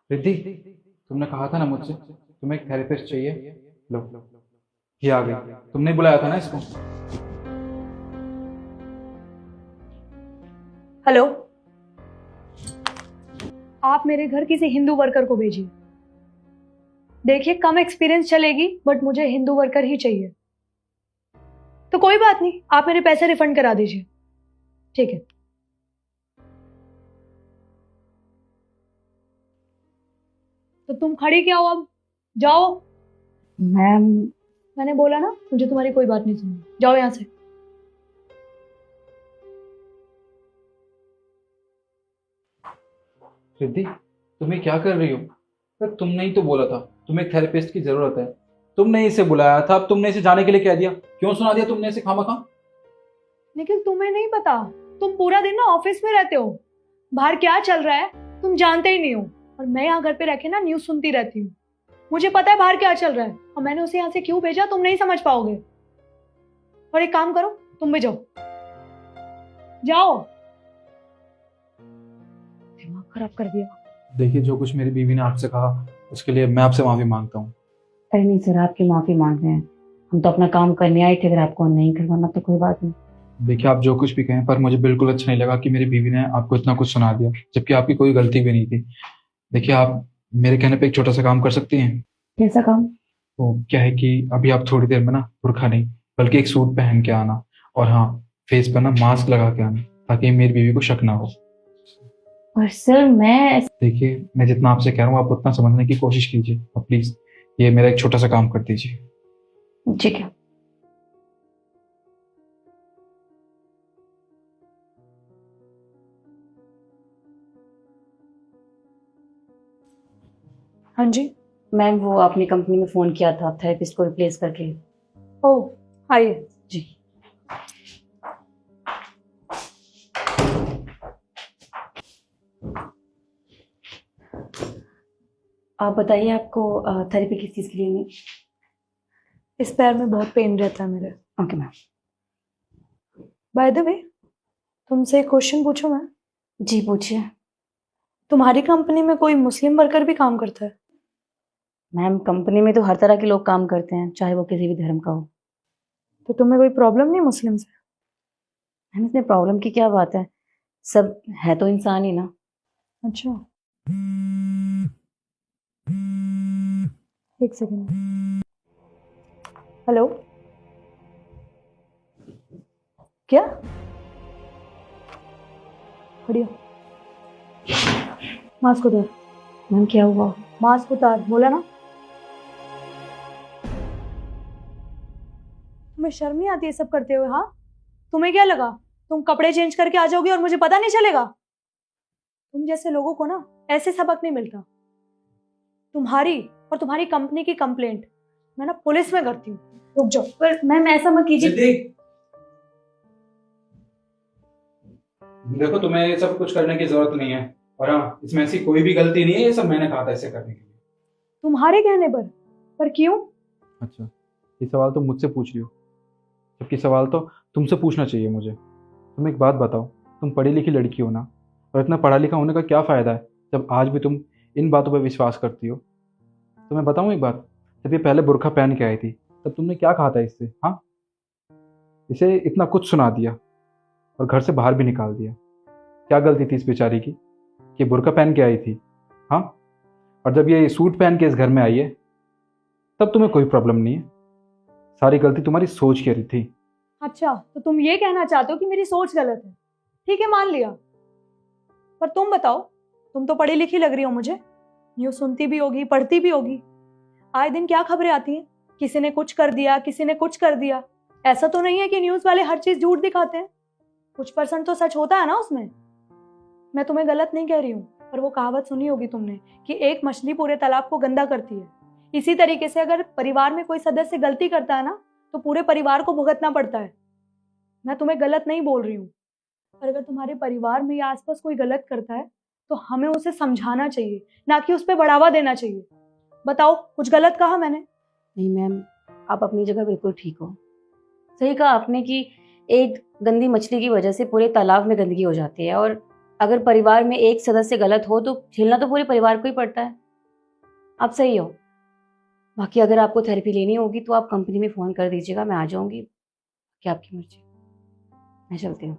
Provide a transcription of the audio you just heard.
रिद्धि, तुमने कहा था ना मुझसे तुम्हें एक थेरेपिस्ट चाहिए। लो, ये आ गई। तुमने बुलाया था ना इसको। हेलो। आप मेरे घर किसी हिंदू वर्कर को भेजिए। देखिए, कम एक्सपीरियंस चलेगी बट मुझे हिंदू वर्कर ही चाहिए। तो कोई बात नहीं, आप मेरे पैसे रिफंड करा दीजिए। ठीक है। तो तुम खड़ी क्या हो अब? जाओ। मैम, मैंने बोला ना, मुझे तुम्हारी कोई बात नहीं सुननी। जाओ यहाँ से। रिद्धि, तुम्हें क्या कर रही हो? पर तुमने ही तो बोला था तुम्हें एक थेरेपिस्ट की जरूरत है। तुमने इसे बुलाया था, अब तुमने इसे जाने के लिए कह दिया। क्यों सुना दिया तुमने इसे खामखा? लेकिन तुम्हें नहीं पता। तुम पूरा दिन ना ऑफिस में रहते हो। बाहर क्या चल रहा है तुम जानते ही नहीं हो। और मैं यहाँ घर पे रह के ना न्यूज सुनती रहती हूँ। मुझे पता है बाहर क्या चल रहा है, और मैंने उसे यहाँ से क्यों भेजा तुम नहीं समझ पाओगे। और एक काम करो, तुम भी जाओ। जाओ। दिमाग खराब कर दिया। देखिए, जो कुछ मेरी बीवी ने आपसे कहा उसके लिए मैं आपसे माफी मांगता हूँ। अरे नहीं सर, आपकी माफी मांग रहे हैं। हम तो अपना काम करने आए थे, अगर आपको नहीं करवाना तो कोई बात नहीं। देखिए, आप जो कुछ भी कहें, पर मुझे बिल्कुल अच्छा नहीं लगा कि मेरी बीवी ने आपको इतना कुछ सुना दिया जबकि आपकी कोई गलती भी नहीं थी। देखिए, आप मेरे कहने पे एक छोटा सा काम कर सकती हैं। कैसा काम? वो क्या है कि अभी आप थोड़ी देर में ना बुर्खा नहीं बल्कि एक सूट पहन के आना, और हाँ, फेस पर ना मास्क लगा के आना, ताकि मेरी बीवी को शक ना हो। और सर मैं देखिए, मैं जितना आपसे कह रहा हूँ आप उतना समझने की कोशिश कीजिए, और प्लीज ये मेरा एक छोटा सा काम कर दीजिए। ठीक है। हाँ जी। मैम, वो आपने कंपनी में फोन किया था थेरेपिस्ट को रिप्लेस करके। ओ, आइए। जी। आप बताइए, आपको थेरेपी किस चीज़ के लिए नहीं? इस पैर में बहुत पेन रहता है मेरे। Okay ma'am. By the way, तुमसे एक क्वेश्चन पूछूं मैं? जी पूछिए। तुम्हारी कंपनी में कोई मुस्लिम वर्कर भी काम करता है? मैम, कंपनी में तो हर तरह के लोग काम करते हैं, चाहे वो किसी भी धर्म का हो। तो तुम्हें कोई प्रॉब्लम नहीं मुस्लिम से? मैम, इसमें प्रॉब्लम की क्या बात है? सब है तो इंसान ही ना। अच्छा, एक सेकेंड। हेलो। क्या? बढ़िया। मास्क उतार। मैम, क्या हुआ? मास्क उतार, बोला ना। तुम्हें शर्म नहीं आती ये सब करते हुए? हाँ, तुम्हें क्या लगा तुम कपड़े चेंज करके आ जाओगी और मुझे पता नहीं चलेगा? तुम जैसे लोगों को ना ऐसे सबक नहीं मिलता। तुम्हारी और तुम्हारी कंपनी की कंप्लेंट मैं ना पुलिस में करती हूँ। रुक जाओ। पर मैम, ऐसा मत कीजिए। देखो, तुम्हें ये सब कुछ करने की जरूरत नहीं है, और हाँ, इसमें ऐसी कोई भी गलती नहीं है। ये सब मैंने कहा था इसे करने के लिए। तुम्हारे कहने पर क्यों? अच्छा, ये सवाल तुम मुझसे पूछ रही हो, जबकि सवाल तो तुमसे पूछना चाहिए मुझे। तुम एक बात बताओ, तुम पढ़ी लिखी लड़की हो ना, और इतना पढ़ा लिखा होने का क्या फ़ायदा है जब आज भी तुम इन बातों पर विश्वास करती हो? तो मैं बताऊँ एक बात, जब ये पहले बुर्का पहन के आई थी तब तुमने क्या कहा था इससे? हाँ, इसे इतना कुछ सुना दिया और घर से बाहर भी निकाल दिया। क्या गलती थी इस बेचारी की कि बुर्का पहन के आई थी? हाँ, और जब ये सूट पहन के इस घर में आई है तब तुम्हें कोई प्रॉब्लम नहीं है। सारी गलती तुम्हारी सोच की रही थी। अच्छा, तो तुम ये कहना चाहते हो कि मेरी सोच गलत है? ठीक है, मान लिया। पर तुम बताओ, तुम तो पढ़ी लिखी लग रही हो मुझे। न्यूज सुनती भी होगी, पढ़ती भी होगी। आए दिन क्या खबरें आती हैं, किसी ने कुछ कर दिया, किसी ने कुछ कर दिया। ऐसा तो नहीं है कि न्यूज वाले हर चीज झूठ दिखाते हैं। कुछ परसेंट तो सच होता है ना उसमें। मैं तुम्हें गलत नहीं कह रही हूँ, पर वो कहावत सुनी होगी तुमने कि एक मछली पूरे तालाब को गंदा करती है। इसी तरीके से अगर परिवार में कोई सदस्य गलती करता है ना, तो पूरे परिवार को भुगतना पड़ता है। मैं तुम्हें गलत नहीं बोल रही हूँ, पर अगर तुम्हारे परिवार में या आसपास कोई गलत करता है तो हमें उसे समझाना चाहिए, ना कि उस पर बढ़ावा देना चाहिए। बताओ, कुछ गलत कहा मैंने? नहीं मैम, आप अपनी जगह बिल्कुल ठीक हो। सही कहा आपने कि एक गंदी मछली की वजह से पूरे तालाब में गंदगी हो जाती है, और अगर परिवार में एक सदस्य गलत हो तो झेलना तो पूरे परिवार को ही पड़ता है। आप सही हो। बाकी अगर आपको थेरेपी लेनी होगी तो आप कंपनी में फ़ोन कर दीजिएगा, मैं आ जाऊंगी। क्या आपकी मर्जी। मैं चलती हूँ।